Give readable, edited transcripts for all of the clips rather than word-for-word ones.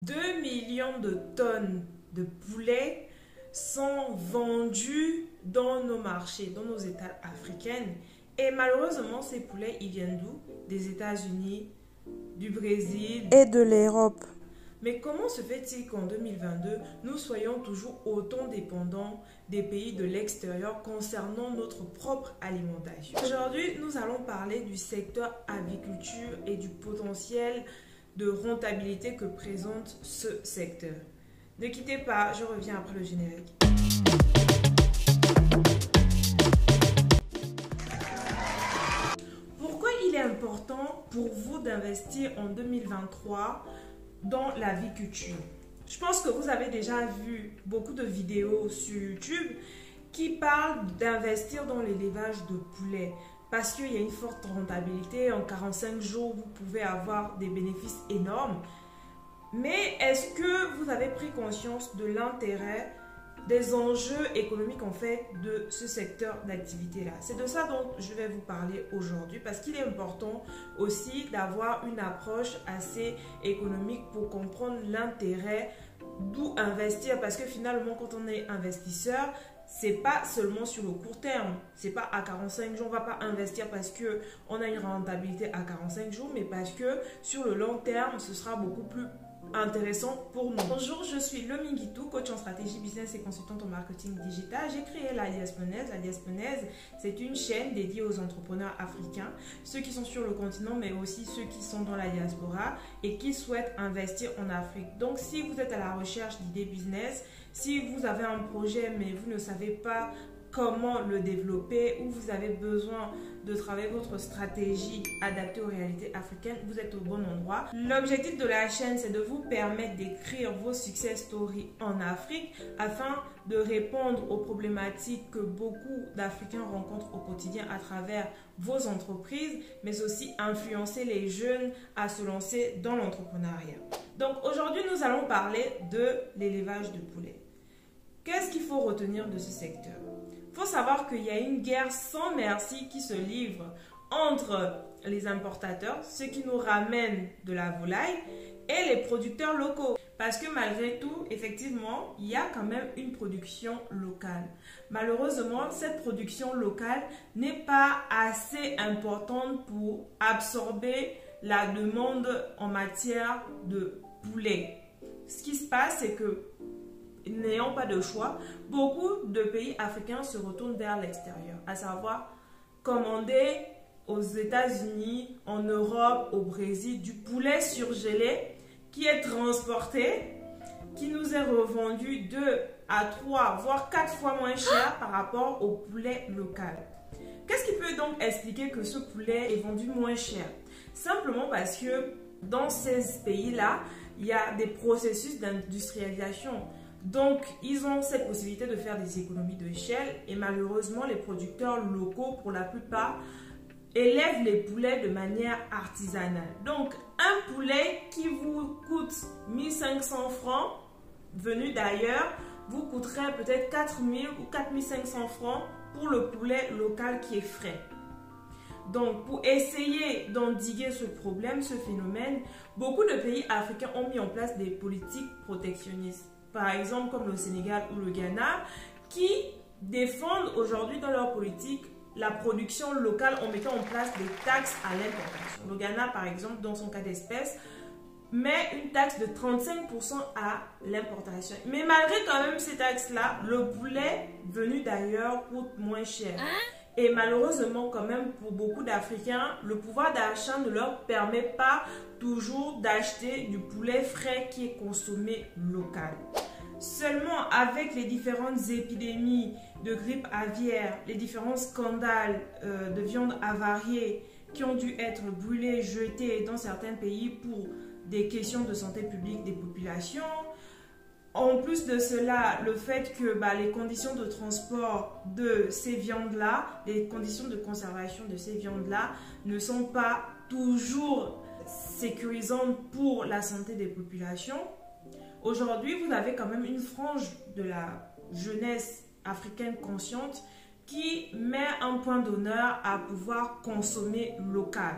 2 millions de tonnes de poulet sont vendus dans nos marchés, dans nos États africains. Et malheureusement, ces poulets, ils viennent d'où? Des États-Unis, du Brésil et de l'Europe. Mais comment se fait-il qu'en 2022, nous soyons toujours autant dépendants des pays de l'extérieur concernant notre propre alimentation? Aujourd'hui, nous allons parler du secteur agriculture et du potentiel de rentabilité que présente ce secteur. Ne quittez pas, je reviens après le générique. Pourquoi il est important pour vous d'investir en 2023 dans l'aviculture? Je pense que vous avez déjà vu beaucoup de vidéos sur YouTube qui parlent d'investir dans l'élevage de poulets parce qu'il y a une forte rentabilité. En 45 jours, vous pouvez avoir des bénéfices énormes. Mais est-ce que vous avez pris conscience de l'intérêt, des enjeux économiques en fait de ce secteur d'activité-là? C'est de ça dont je vais vous parler aujourd'hui parce qu'il est important aussi d'avoir une approche assez économique pour comprendre l'intérêt d'où investir, parce que finalement quand on est investisseur, c'est pas seulement sur le court terme, c'est pas à 45 jours, on va pas investir parce que on a une rentabilité à 45 jours, mais parce que sur le long terme, ce sera beaucoup plus intéressant pour nous. Bonjour, je suis Lomi Guitou, coach en stratégie business et consultante en marketing digital. J'ai créé la Diaspanaise. La Diaspanaise, c'est une chaîne dédiée aux entrepreneurs africains, ceux qui sont sur le continent, mais aussi ceux qui sont dans la diaspora et qui souhaitent investir en Afrique. Donc, si vous êtes à la recherche d'idées business, si vous avez un projet, mais vous ne savez pas comment le développer, ou vous avez besoin de travailler votre stratégie adaptée aux réalités africaines, vous êtes au bon endroit. L'objectif de la chaîne, c'est de vous permettre d'écrire vos success stories en Afrique afin de répondre aux problématiques que beaucoup d'Africains rencontrent au quotidien à travers vos entreprises, mais aussi influencer les jeunes à se lancer dans l'entrepreneuriat. Donc aujourd'hui, nous allons parler de l'élevage de poulets. Qu'est-ce qu'il faut retenir de ce secteur? Il faut savoir qu'il y a une guerre sans merci qui se livre entre les importateurs, ceux qui nous ramènent de la volaille, et les producteurs locaux. Parce que malgré tout, effectivement, il y a quand même une production locale. Malheureusement, cette production locale n'est pas assez importante pour absorber la demande en matière de poulet. Ce qui se passe, c'est que n'ayant pas de choix, beaucoup de pays africains se retournent vers l'extérieur, à savoir commander aux États-Unis, en Europe, au Brésil, du poulet surgelé qui est transporté, qui nous est revendu 2 à 3, voire 4 fois moins cher par rapport au poulet local. Qu'est-ce qui peut donc expliquer que ce poulet est vendu moins cher? Simplement parce que dans ces pays-là, il y a des processus d'industrialisation. Donc, ils ont cette possibilité de faire des économies d'échelle et malheureusement, les producteurs locaux, pour la plupart, élèvent les poulets de manière artisanale. Donc, un poulet qui vous coûte 1500 francs, venu d'ailleurs, vous coûterait peut-être 4000 ou 4500 francs pour le poulet local qui est frais. Donc, pour essayer d'endiguer ce problème, ce phénomène, beaucoup de pays africains ont mis en place des politiques protectionnistes. Par exemple, comme le Sénégal ou le Ghana, qui défendent aujourd'hui dans leur politique la production locale en mettant en place des taxes à l'importation. Le Ghana, par exemple, dans son cas d'espèce, met une taxe de 35% à l'importation. Mais malgré quand même ces taxes-là, le poulet venu d'ailleurs coûte moins cher. Et malheureusement, quand même, pour beaucoup d'Africains, le pouvoir d'achat ne leur permet pas toujours d'acheter du poulet frais qui est consommé local. Seulement avec les différentes épidémies de grippe aviaire, les différents scandales de viande avariée qui ont dû être brûlés, jetés dans certains pays pour des questions de santé publique des populations, en plus de cela, le fait que les conditions de transport de ces viandes-là, les conditions de conservation de ces viandes-là ne sont pas toujours sécurisantes pour la santé des populations. Aujourd'hui, vous avez quand même une frange de la jeunesse africaine consciente qui met un point d'honneur à pouvoir consommer local.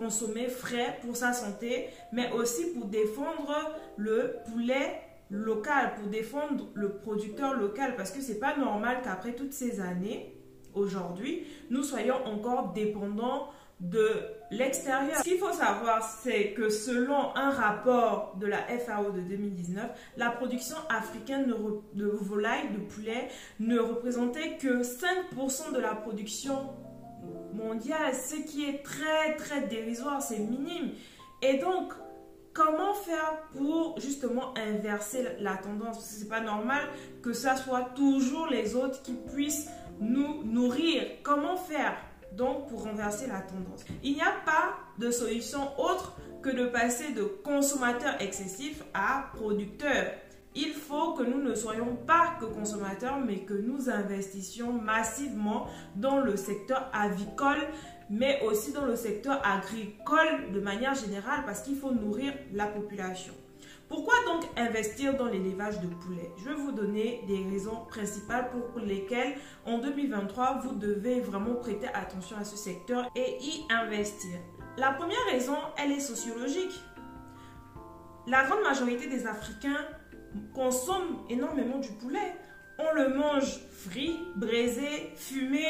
consommer frais pour sa santé, mais aussi pour défendre le poulet local, pour défendre le producteur local, parce que c'est pas normal qu'après toutes ces années, aujourd'hui, nous soyons encore dépendants de l'extérieur. Ce qu'il faut savoir, c'est que selon un rapport de la FAO de 2019, la production africaine de volailles, de poulet, ne représentait que 5% de la production mondiale, ce qui est très dérisoire, c'est minime. Et donc, comment faire pour justement inverser la tendance? Parce que c'est pas normal que ça soit toujours les autres qui puissent nous nourrir. Comment faire donc pour renverser la tendance? Il n'y a pas de solution autre que de passer de consommateurs excessifs à producteurs. Il faut que nous ne soyons pas que consommateurs, mais que nous investissions massivement dans le secteur avicole, mais aussi dans le secteur agricole de manière générale, parce qu'il faut nourrir la population. Pourquoi donc investir dans l'élevage de poulets? Je vais vous donner des raisons principales pour lesquelles en 2023, vous devez vraiment prêter attention à ce secteur et y investir. La première raison, elle est sociologique. La grande majorité des Africains consomment énormément du poulet. On le mange frit, braisé, fumé,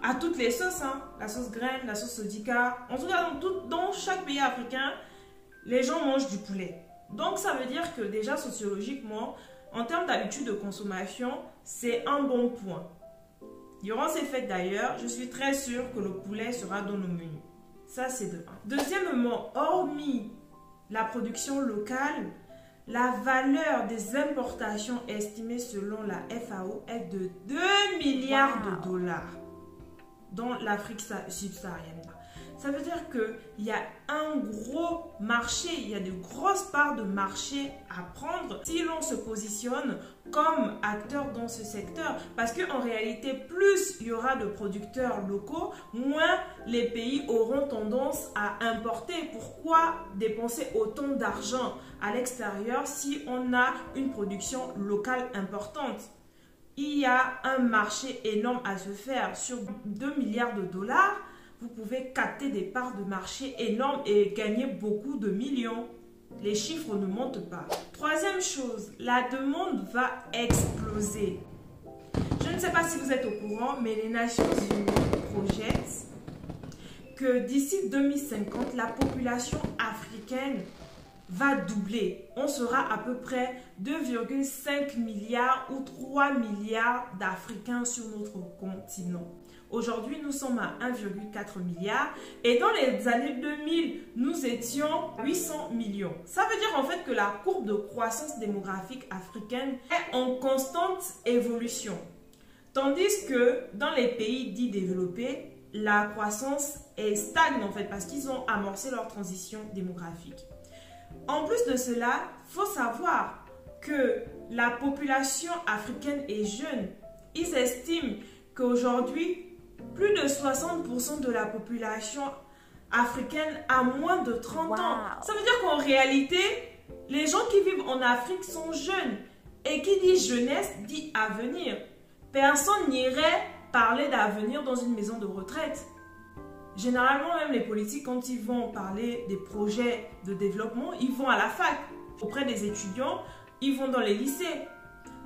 à toutes les sauces, hein. La sauce graine, la sauce sodica. En tout cas, dans chaque pays africain, les gens mangent du poulet. Donc, ça veut dire que déjà, sociologiquement, en termes d'habitude de consommation, c'est un bon point. Durant ces fêtes d'ailleurs, je suis très sûre que le poulet sera dans nos menus. Ça, c'est de 1. Deuxièmement, hormis la production locale, la valeur des importations estimée selon la FAO est de 2 milliards de dollars dans l'Afrique subsaharienne. Ça veut dire qu'il y a un gros marché, il y a de grosses parts de marché à prendre si l'on se positionne comme acteur dans ce secteur. Parce qu'en réalité, plus il y aura de producteurs locaux, moins les pays auront tendance à importer. Pourquoi dépenser autant d'argent à l'extérieur si on a une production locale importante? Il y a un marché énorme à se faire. Sur 2 milliards de dollars, vous pouvez capter des parts de marché énormes et gagner beaucoup de millions. Les chiffres ne montent pas. Troisième chose, la demande va exploser. Je ne sais pas si vous êtes au courant, mais les Nations Unies projettent que d'ici 2050, la population africaine va doubler. On sera à peu près 2,5 milliards ou 3 milliards d'Africains sur notre continent. Aujourd'hui, nous sommes à 1,4 milliard et dans les années 2000, nous étions 800 millions. Ça veut dire en fait que la courbe de croissance démographique africaine est en constante évolution. Tandis que dans les pays dits développés, la croissance est stagne en fait parce qu'ils ont amorcé leur transition démographique. En plus de cela, il faut savoir que la population africaine est jeune. Ils estiment qu'aujourd'hui, plus de 60% de la population africaine a moins de 30 ans. Ça veut dire qu'en réalité, les gens qui vivent en Afrique sont jeunes. Et qui dit jeunesse, dit avenir. Personne n'irait parler d'avenir dans une maison de retraite. Généralement, même les politiques, quand ils vont parler des projets de développement, ils vont à la fac. Auprès des étudiants, ils vont dans les lycées.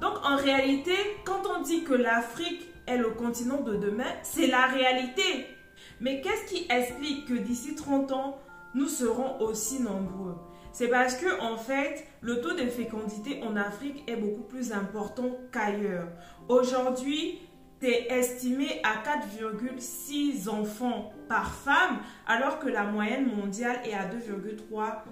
Donc, en réalité, quand on dit que l'Afrique est le continent de demain, c'est la réalité. Mais qu'est-ce qui explique que d'ici 30 ans, nous serons aussi nombreux? C'est parce que, en fait, le taux de fécondité en Afrique est beaucoup plus important qu'ailleurs. Aujourd'hui, c'est estimé à 4,6 enfants par femme, alors que la moyenne mondiale est à 2,3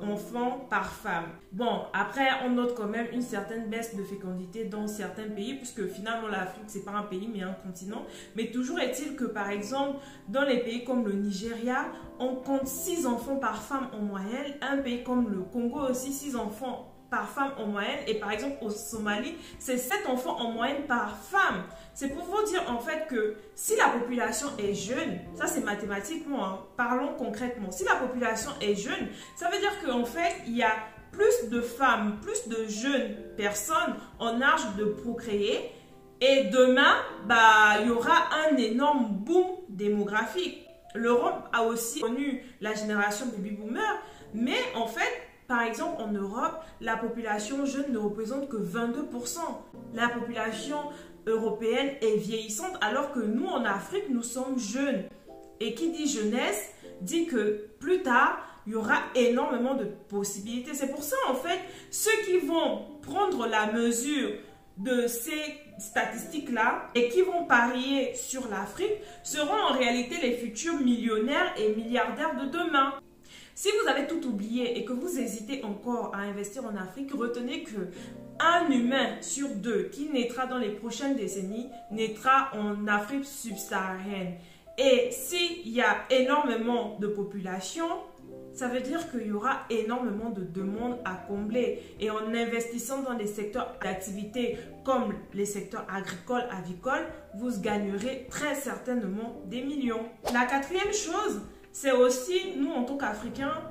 enfants par femme. Bon, après, on note quand même une certaine baisse de fécondité dans certains pays, puisque finalement, l'Afrique, c'est pas un pays, mais un continent. Mais toujours est-il que, par exemple, dans les pays comme le Nigeria, on compte 6 enfants par femme en moyenne. Un pays comme le Congo aussi, 6 enfants par femme en moyenne. Et par exemple, au Somalie, c'est 7 enfants en moyenne par femme. C'est pour vous dire en fait que si la population est jeune, ça c'est mathématiquement, hein, parlons concrètement, si la population est jeune, ça veut dire qu'en fait, il y a plus de femmes, plus de jeunes personnes en âge de procréer. Et demain, il y aura un énorme boom démographique. L'Europe a aussi connu la génération baby boomer, mais en fait, par exemple, en Europe, la population jeune ne représente que 22%. La population européenne est vieillissante, alors que nous, en Afrique, nous sommes jeunes. Et qui dit jeunesse, dit que plus tard, il y aura énormément de possibilités. C'est pour ça, en fait, ceux qui vont prendre la mesure de ces statistiques-là et qui vont parier sur l'Afrique seront en réalité les futurs millionnaires et milliardaires de demain. Si vous avez tout oublié et que vous hésitez encore à investir en Afrique, retenez que un humain sur deux qui naîtra dans les prochaines décennies naîtra en Afrique subsaharienne. Et s'il y a énormément de population, ça veut dire qu'il y aura énormément de demandes à combler. Et en investissant dans des secteurs d'activité comme les secteurs agricoles, avicoles, vous gagnerez très certainement des millions. La quatrième chose, c'est aussi, nous en tant qu'Africains,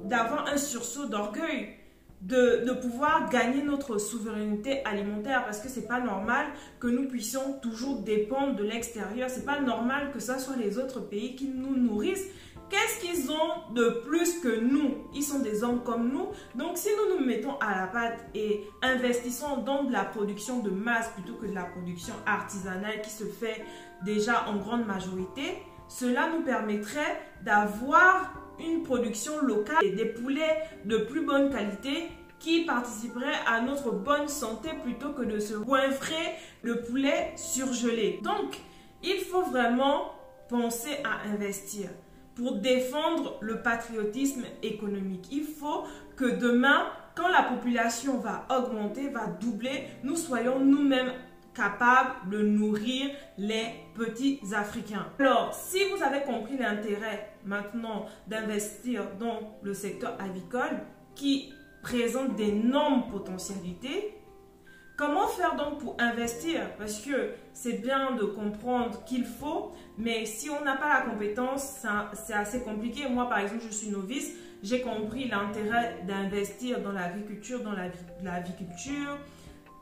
d'avoir un sursaut d'orgueil, de pouvoir gagner notre souveraineté alimentaire, parce que c'est pas normal que nous puissions toujours dépendre de l'extérieur. C'est pas normal que ce soit les autres pays qui nous nourrissent. Qu'est-ce qu'ils ont de plus que nous? Ils sont des hommes comme nous. Donc si nous nous mettons à la pâte et investissons dans de la production de masse plutôt que de la production artisanale qui se fait déjà en grande majorité, cela nous permettrait d'avoir une production locale et des poulets de plus bonne qualité qui participeraient à notre bonne santé plutôt que de se goinfrer le poulet surgelé. Donc, il faut vraiment penser à investir pour défendre le patriotisme économique. Il faut que demain, quand la population va augmenter, va doubler, nous soyons nous-mêmes capables de nourrir les petits Africains. Alors, si vous avez compris l'intérêt maintenant d'investir dans le secteur avicole qui présente d'énormes potentialités, comment faire donc pour investir? Parce que c'est bien de comprendre qu'il faut, mais si on n'a pas la compétence, c'est assez compliqué. Moi, par exemple, je suis novice, j'ai compris l'intérêt d'investir dans l'agriculture, dans la aviculture,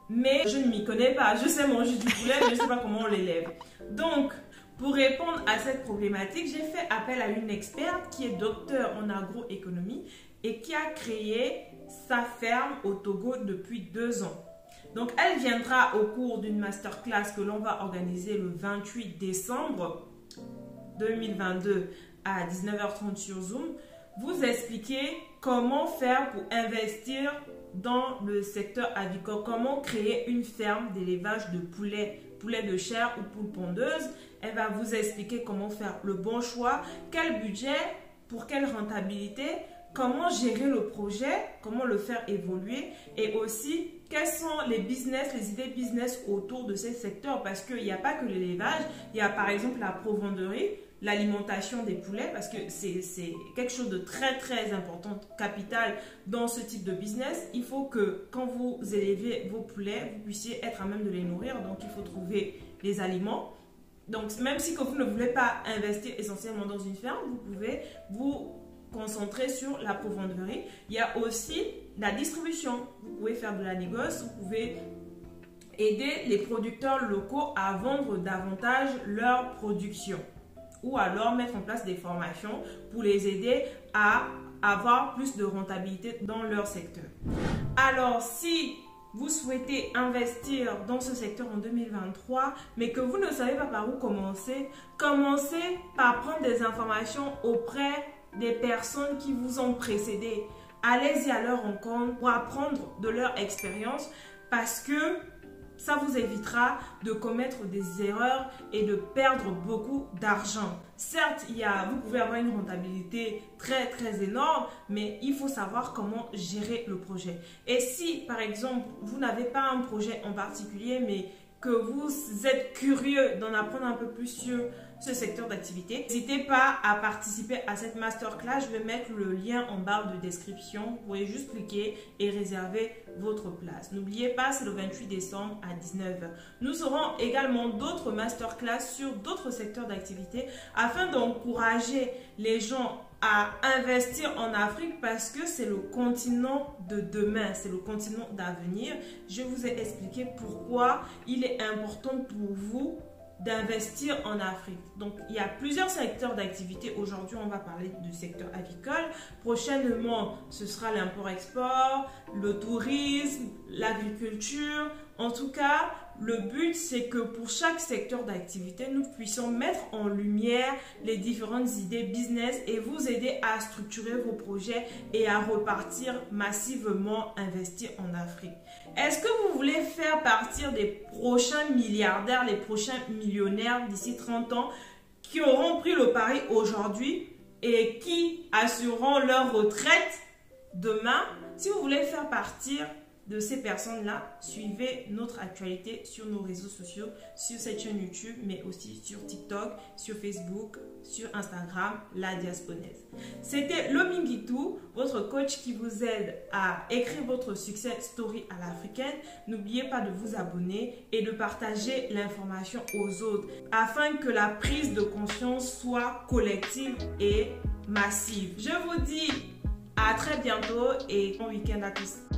mais je ne m'y connais pas. Je sais manger du poulet, mais je ne sais pas comment on l'élève. Donc, pour répondre à cette problématique, j'ai fait appel à une experte qui est docteur en agroéconomie et qui a créé sa ferme au Togo depuis 2 ans. Donc, elle viendra au cours d'une masterclass que l'on va organiser le 28 décembre 2022 à 19h30 sur Zoom, vous expliquer comment faire pour investir dans le secteur avicole, comment créer une ferme d'élevage de poulets de chair ou poules pondeuses. Elle va vous expliquer comment faire le bon choix, quel budget, pour quelle rentabilité, comment gérer le projet, comment le faire évoluer et aussi quels sont les business, les idées business autour de ces secteurs, parce qu'il n'y a pas que l'élevage, il y a par exemple la provenderie, l'alimentation des poulets, parce que c'est quelque chose de très très important, capital dans ce type de business. Il faut que quand vous élevez vos poulets, vous puissiez être à même de les nourrir, donc il faut trouver les aliments. Donc même si que vous ne voulez pas investir essentiellement dans une ferme, vous pouvez vous concentrer sur la provenderie. Il y a aussi la distribution. Vous pouvez faire de la négoce, vous pouvez aider les producteurs locaux à vendre davantage leur production ou alors mettre en place des formations pour les aider à avoir plus de rentabilité dans leur secteur. Alors, si vous souhaitez investir dans ce secteur en 2023, mais que vous ne savez pas par où commencer, commencez par prendre des informations auprès des personnes qui vous ont précédé. Allez-y à leur rencontre pour apprendre de leur expérience parce que ça vous évitera de commettre des erreurs et de perdre beaucoup d'argent. Certes, vous pouvez avoir une rentabilité très très énorme, mais il faut savoir comment gérer le projet. Et si, par exemple, vous n'avez pas un projet en particulier, mais que vous êtes curieux d'en apprendre un peu plus sur ce secteur d'activité, n'hésitez pas à participer à cette masterclass. Je vais mettre le lien en barre de description. Vous pouvez juste cliquer et réserver votre place. N'oubliez pas, c'est le 28 décembre à 19h. Nous aurons également d'autres masterclass sur d'autres secteurs d'activité afin d'encourager les gens à investir en Afrique parce que c'est le continent de demain, c'est le continent d'avenir. Je vous ai expliqué pourquoi il est important pour vous d'investir en Afrique. Donc, il y a plusieurs secteurs d'activité. Aujourd'hui, on va parler du secteur avicole. Prochainement, ce sera l'import-export, le tourisme, l'agriculture. En tout cas, le but, c'est que pour chaque secteur d'activité, nous puissions mettre en lumière les différentes idées business et vous aider à structurer vos projets et à repartir massivement investir en Afrique. Est-ce que vous voulez faire partir des prochains milliardaires, les prochains millionnaires d'ici 30 ans qui auront pris le pari aujourd'hui et qui assureront leur retraite demain? Si vous voulez faire partir de ces personnes-là, suivez notre actualité sur nos réseaux sociaux, sur cette chaîne YouTube, mais aussi sur TikTok, sur Facebook, sur Instagram, La Diasponaise. C'était Lominguitou, votre coach qui vous aide à écrire votre success story à l'africaine. N'oubliez pas de vous abonner et de partager l'information aux autres afin que la prise de conscience soit collective et massive. Je vous dis à très bientôt et bon week-end à tous.